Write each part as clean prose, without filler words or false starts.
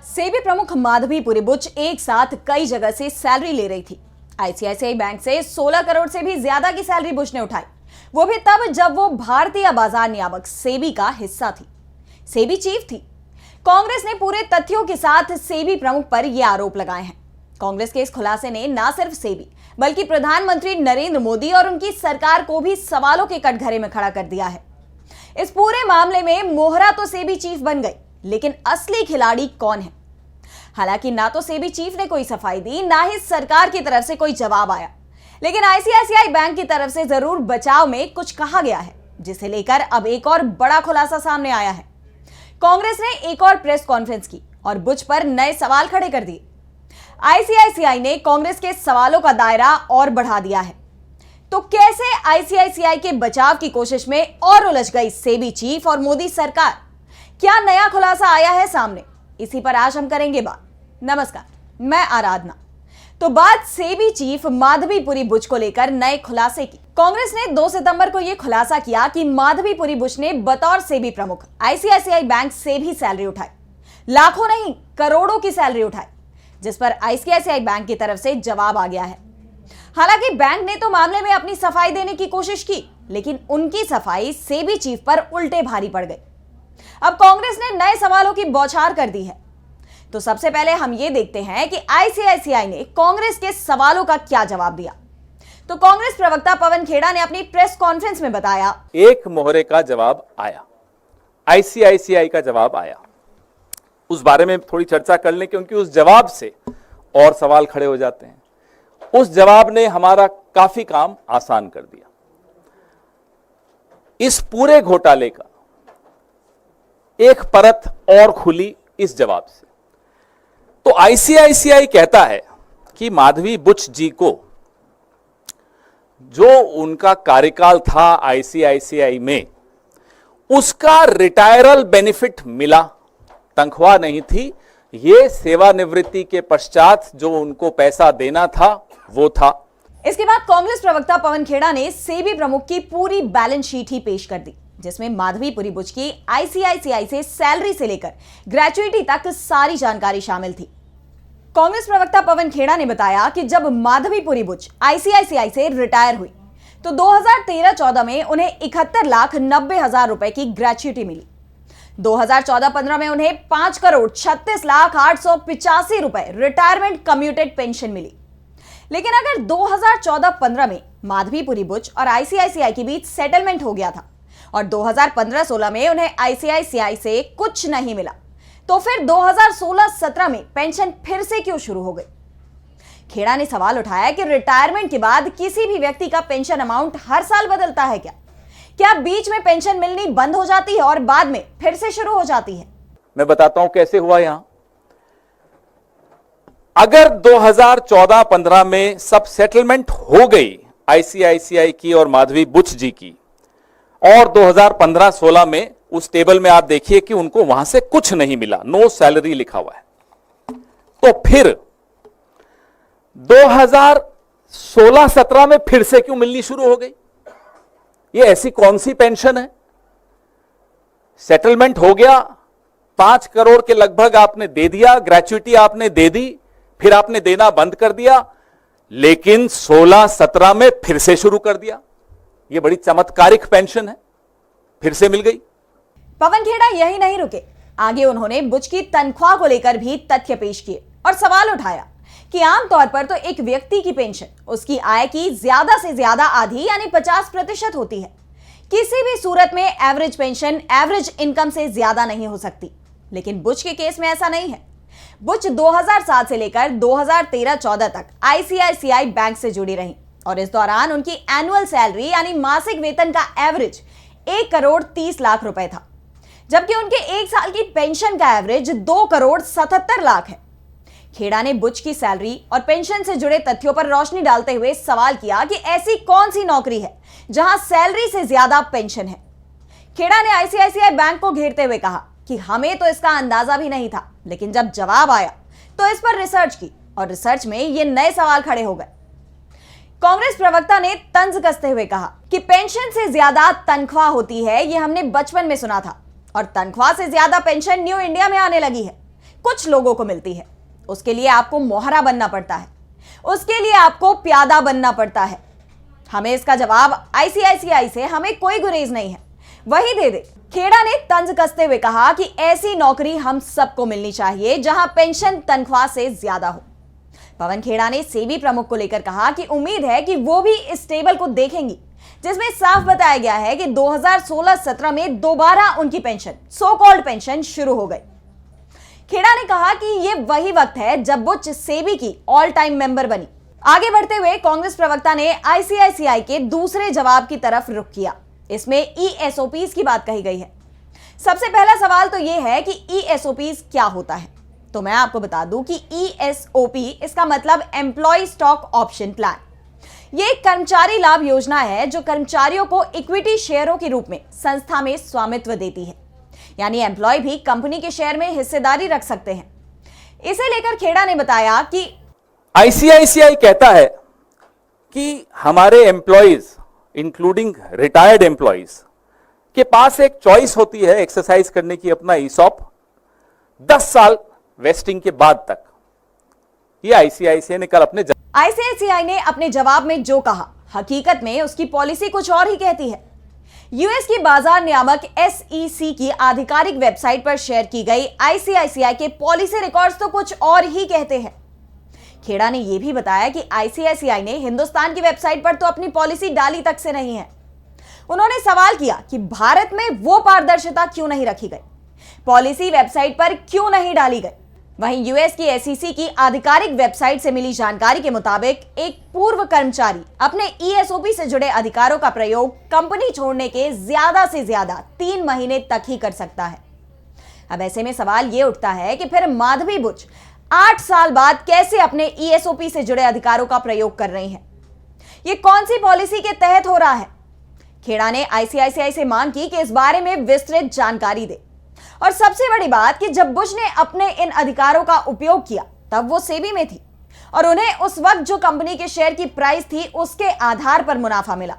सेबी प्रमुख माधवीपुरी बुच एक साथ कई जगह से सैलरी ले रही थी। आईसीआईसीआई बैंक से 16 करोड़ से भी ज्यादा की सैलरी बुच ने उठाई, वो भी तब जब वो भारतीय बाजार नियामक सेबी का हिस्सा थी, सेबी चीफ थी। कांग्रेस ने पूरे तथ्यों के साथ सेबी प्रमुख पर यह आरोप लगाए हैं। कांग्रेस के इस खुलासे ने न सिर्फ सेबी बल्कि प्रधानमंत्री नरेंद्र मोदी और उनकी सरकार को भी सवालों के कटघरे में खड़ा कर दिया है। इस पूरे मामले में मोहरा तो सेबी चीफ बन गई, लेकिन असली खिलाड़ी कौन है? हालांकि ना तो सेबी चीफ ने कोई सफाई दी, ना ही सरकार की तरफ से कोई जवाब आया, लेकिन आईसीआईसीआई बैंक की तरफ से जरूर बचाव में कुछ कहा गया है, जिसे लेकर अब एक और बड़ा खुलासा सामने आया है। कांग्रेस ने एक और प्रेस कॉन्फ्रेंस की और बुच पर नए सवाल खड़े कर दिए। आईसीआईसीआई ने कांग्रेस के सवालों का दायरा और बढ़ा दिया है। तो कैसे आईसीआईसीआई के बचाव की कोशिश में और उलझ गई सेबी चीफ और मोदी सरकार? क्या नया खुलासा आया है सामने? इसी पर आज हम करेंगे बात। नमस्कार, मैं आराधना। तो बात सेबी चीफ माधवीपुरी बुच को लेकर नए खुलासे की। कांग्रेस ने 2 सितंबर को यह खुलासा किया कि माधवीपुरी बुच ने बतौर सेबी प्रमुख आईसीआईसीआई बैंक से भी सैलरी उठाई, लाखों नहीं करोड़ों की सैलरी उठाई, जिस पर आईसीआईसीआई बैंक की तरफ से जवाब आ गया है। हालांकि बैंक ने तो मामले में अपनी सफाई देने की कोशिश की, लेकिन उनकी सफाई सेबी चीफ पर उल्टे भारी पड़ गई। अब कांग्रेस ने नए सवालों की बौछार कर दी है। तो सबसे पहले हम ये देखते हैं कि आईसीआईसीआई ने कांग्रेस के सवालों का क्या जवाब दिया। तो कांग्रेस प्रवक्ता पवन खेड़ा ने अपनी प्रेस कॉन्फ्रेंस में बताया, एक मोहरे का जवाब आया, आईसीआईसीआई का जवाब आया। उस बारे में थोड़ी चर्चा कर लें, क्योंकि उस जवाब से और सवाल खड़े हो जाते हैं। उस जवाब ने हमारा काफी काम आसान कर दिया। इस पूरे घोटाले का एक परत और खुली इस जवाब से। तो आईसीआईसीआई कहता है कि माधवी बुच जी को जो उनका कार्यकाल था आईसीआईसीआई में, उसका रिटायरल बेनिफिट मिला, तनख्वाह नहीं थी। ये सेवानिवृत्ति के पश्चात जो उनको पैसा देना था वो था। इसके बाद कांग्रेस प्रवक्ता पवन खेड़ा ने सेबी प्रमुख की पूरी बैलेंस शीट ही पेश कर दी, जिसमें माधवीपुरी बुच की आईसीआईसीआई से सैलरी से लेकर ग्रेचुइटी तक सारी जानकारी शामिल थी। कांग्रेस प्रवक्ता पवन खेड़ा ने बताया कि जब माधवीपुरी बुच आईसीआईसीआई से रिटायर हुई तो 2013-14 में उन्हें 71,90,000 रुपए की ग्रेचुइटी मिली। 2014-15 में उन्हें 5,36,08,85 रुपए रिटायरमेंट कम्यूटेड पेंशन मिली। लेकिन अगर 2014-15 में माधवीपुरी बुच और आईसीआईसीआई के बीच सेटलमेंट हो गया था और 2015-16 में उन्हें आईसीआईसीआई से कुछ नहीं मिला, तो फिर 2016-17 में पेंशन फिर से क्यों शुरू हो गई? खेड़ा ने सवाल उठाया कि रिटायरमेंट के बाद किसी भी व्यक्ति का पेंशन अमाउंट हर साल बदलता है क्या? क्या बीच में पेंशन मिलनी बंद हो जाती है और बाद में फिर से शुरू हो जाती है? मैं बताता हूं कैसे हुआ यहां। अगर 2014-15 में सब सेटलमेंट हो गई आईसीआईसीआई की और माधवी बुच जी की, और 2015-16 में उस टेबल में आप देखिए कि उनको वहां से कुछ नहीं मिला, नो सैलरी लिखा हुआ है, तो फिर 2016-17 में फिर से क्यों मिलनी शुरू हो गई? ये ऐसी कौन सी पेंशन है? सेटलमेंट हो गया, 5 करोड़ के लगभग आपने दे दिया, ग्रेचुइटी आपने दे दी, फिर आपने देना बंद कर दिया, लेकिन 16-17 में फिर से शुरू कर दिया। ये बड़ी चमत्कारिक पेंशन है, फिर से मिल गई। पवन खेड़ा यही नहीं रुके, आगे उन्होंने बुच की तनख्वाह को लेकर भी तथ्य पेश किए और सवाल उठाया कि आमतौर पर तो एक व्यक्ति की पेंशन उसकी आय की ज्यादा से ज्यादा आधी यानी 50% होती है। किसी भी सूरत में एवरेज पेंशन एवरेज इनकम से ज्यादा नहीं हो सकती, लेकिन बुच के केस में ऐसा नहीं है। बुच 2007 से लेकर 2013-14 तक आईसीआईसीआई बैंक से जुड़ी रही और इस दौरान उनकी एनुअल सैलरी यानी मासिक वेतन का एवरेज 1,30,00,000 रुपए था, जबकि उनके एक साल की पेंशन का एवरेज 2,77,00,000 है। खेड़ा ने बुच की सैलरी और पेंशन से जुड़े तथ्यों पर रोशनी डालते हुए सवाल किया कि ऐसी कौन सी नौकरी है जहां सैलरी से ज्यादा पेंशन है। खेड़ा ने आईसीआईसीआई बैंक को घेरते हुए कहा कि हमें तो इसका अंदाजा भी नहीं था, लेकिन जब जवाब आया तो इस पर रिसर्च की और रिसर्च में ये नए सवाल खड़े हो गए। कांग्रेस प्रवक्ता ने तंज कसते हुए कहा कि पेंशन से ज्यादा तनख्वाह होती है, ये हमने बचपन में सुना था और तनख्वाह से ज्यादा पेंशन न्यू इंडिया में आने लगी है। कुछ लोगों को मिलती है। उसके लिए आपको मोहरा बनना पड़ता है, उसके लिए आपको प्यादा बनना पड़ता है। हमें इसका जवाब आईसीआईसीआई से हमें कोई गुरेज नहीं है, वही दे दे। खेड़ा ने तंज कसते हुए कहा कि ऐसी नौकरी हम सबको मिलनी चाहिए जहां पेंशन तनख्वाह से ज्यादा हो। पवन खेड़ा ने सेबी प्रमुख को लेकर कहा कि उम्मीद है कि वो भी इस टेबल को देखेंगी जिसमें साफ बताया गया है कि 2016-17 में दोबारा उनकी पेंशन, सो कॉल्ड पेंशन शुरू हो गई। खेड़ा ने कहा कि ये वही वक्त है जब बुच सेबी की ऑल टाइम मेंबर बनी। आगे बढ़ते हुए कांग्रेस प्रवक्ता ने आईसीआईसीआई के दूसरे जवाब की तरफ रुख किया। इसमें ईएसओपीज की बात कही गई है। सबसे पहला सवाल तो यह है कि ईएसओपीज क्या होता है। तो मैं आपको बता दूं कि ईएसओपी इसका मतलब एम्प्लॉय स्टॉक ऑप्शन प्लान। यह एक कर्मचारी लाभ योजना है जो कर्मचारियों को इक्विटी शेयरों के रूप में संस्था में स्वामित्व देती है, यानी एम्प्लॉय भी कंपनी के शेयर में हिस्सेदारी रख सकते हैं। इसे लेकर खेड़ा ने बताया कि आईसीआईसीआई कहता है कि हमारे एम्प्लॉयज इंक्लूडिंग रिटायर्ड एम्प्लॉयज के पास एक चॉइस होती है एक्सरसाइज करने की अपना ईसॉप 10 साल वेस्टिंग के बाद तक। ये आईसीआईसीआई ने अपने जवाब में जो कहा, हकीकत में उसकी पॉलिसी कुछ और ही कहती है। यूएस की बाजार नियामक SEC की आधिकारिक वेबसाइट पर शेयर की गई आईसीआईसीआई के पॉलिसी रिकॉर्ड्स तो कुछ और ही कहते हैं। खेड़ा ने यह भी बताया कि आईसीआईसीआई ने हिंदुस्तान की वेबसाइट पर तो अपनी पॉलिसी डाली तक से नहीं है। उन्होंने सवाल किया कि भारत में वो पारदर्शिता क्यों नहीं रखी गई, पॉलिसी वेबसाइट पर क्यों नहीं डाली गई। वहीं यूएस की SEC की आधिकारिक वेबसाइट से मिली जानकारी के मुताबिक एक पूर्व कर्मचारी अपने ईएसओपी से जुड़े अधिकारों का प्रयोग कंपनी छोड़ने के ज्यादा से ज्यादा 3 महीने तक ही कर सकता है। अब ऐसे में सवाल यह उठता है कि फिर माधवी बुच 8 साल बाद कैसे अपने ईएसओपी से जुड़े अधिकारों का प्रयोग कर रही हैं? यह कौन सी पॉलिसी के तहत हो रहा है? खेड़ा ने आईसीआईसीआई से मांग की कि इस बारे में विस्तृत जानकारी दे। और सबसे बड़ी बात कि जब बुश ने अपने इन अधिकारों का उपयोग किया तब वो सेबी में थी और उन्हें उस वक्त जो कंपनी के शेयर की प्राइस थी उसके आधार पर मुनाफा मिला।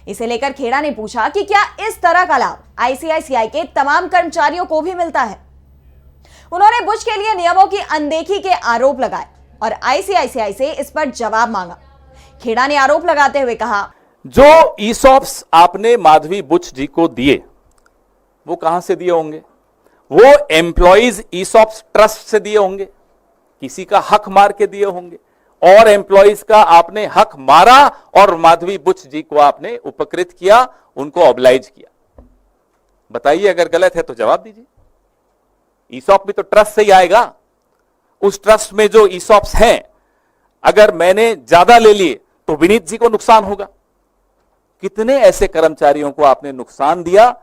इसे लेकर खेड़ा ने पूछा कि क्या इस तरह का लाभ आईसीआईसीआई के तमाम कर्मचारियों को भी मिलता है। उन्होंने बुश के लिए नियमों की अनदेखी के आरोप लगाए और आईसीआईसीआई से इस पर जवाब मांगा। खेड़ा ने आरोप लगाते हुए कहा, जो ईसॉप्स आपने माधवी बुच जी को दिए वो कहां से दिए होंगे? वो एम्प्लॉइज ईसॉप्स ट्रस्ट से दिए होंगे, किसी का हक मार के दिए होंगे, और एम्प्लॉइज का आपने हक मारा और माधवी बुच जी को आपने उपकृत किया, उनको ऑब्लाइज किया। बताइए, अगर गलत है तो जवाब दीजिए। ईसॉप भी तो ट्रस्ट से ही आएगा। उस ट्रस्ट में जो ईसॉप्स हैं, अगर मैंने ज्यादा ले लिए तो विनीत जी को नुकसान होगा। कितने ऐसे कर्मचारियों को आपने नुकसान दिया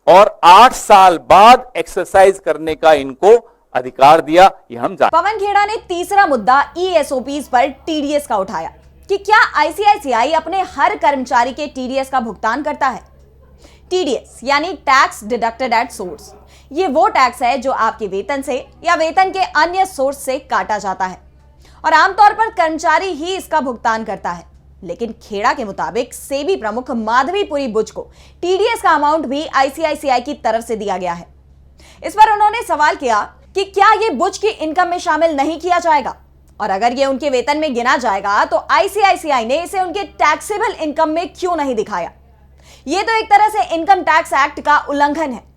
और 8 साल बाद एक्सरसाइज करने का इनको अधिकार दिया, ये हम जानते। पवन खेड़ा ने तीसरा मुद्दा ईएसओपीज पर टीडीएस का उठाया कि क्या आईसीआईसीआई अपने हर कर्मचारी के टीडीएस का भुगतान करता है। टीडीएस यानी टैक्स डिडक्टेड एट सोर्स। ये वो टैक्स है जो आपके वेतन से या वेतन के अन्य सोर्स से काटा जाता है और आमतौर पर कर्मचारी ही इसका भुगतान करता है। लेकिन खेड़ा के मुताबिक सेबी प्रमुख माधवी पुरी बुच को टीडीएस का अमाउंट भी आईसीआईसीआई की तरफ से दिया गया है। इस पर उन्होंने सवाल किया कि क्या यह बुच की इनकम में शामिल नहीं किया जाएगा, और अगर यह उनके वेतन में गिना जाएगा तो आईसीआईसीआई ने इसे उनके टैक्सेबल इनकम में क्यों नहीं दिखाया। यह तो एक तरह से इनकम टैक्स एक्ट का उल्लंघन है।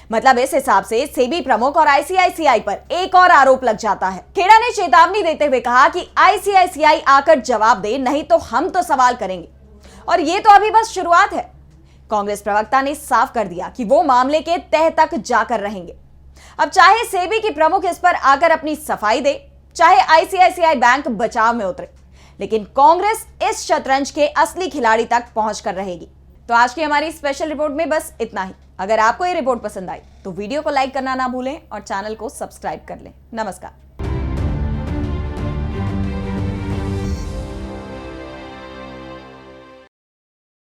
मतलब इस हिसाब से सेबी प्रमुख और आईसीआईसीआई पर एक और आरोप लग जाता है। खेड़ा ने चेतावनी देते हुए कहा कि आईसीआईसीआई आकर जवाब दे, नहीं तो हम तो सवाल करेंगे, और ये तो अभी बस शुरुआत है। कांग्रेस प्रवक्ता ने साफ कर दिया कि वो मामले के तह तक जाकर रहेंगे। अब चाहे सेबी की प्रमुख इस पर आकर अपनी सफाई दे, चाहे आईसीआईसीआई बैंक बचाव में उतरे, लेकिन कांग्रेस इस शतरंज के असली खिलाड़ी तक पहुंच कर रहेगी। तो आज की हमारी स्पेशल रिपोर्ट में बस इतना ही। अगर आपको ये रिपोर्ट पसंद आई तो वीडियो को लाइक करना ना भूलें और चैनल को सब्सक्राइब कर लें। नमस्कार।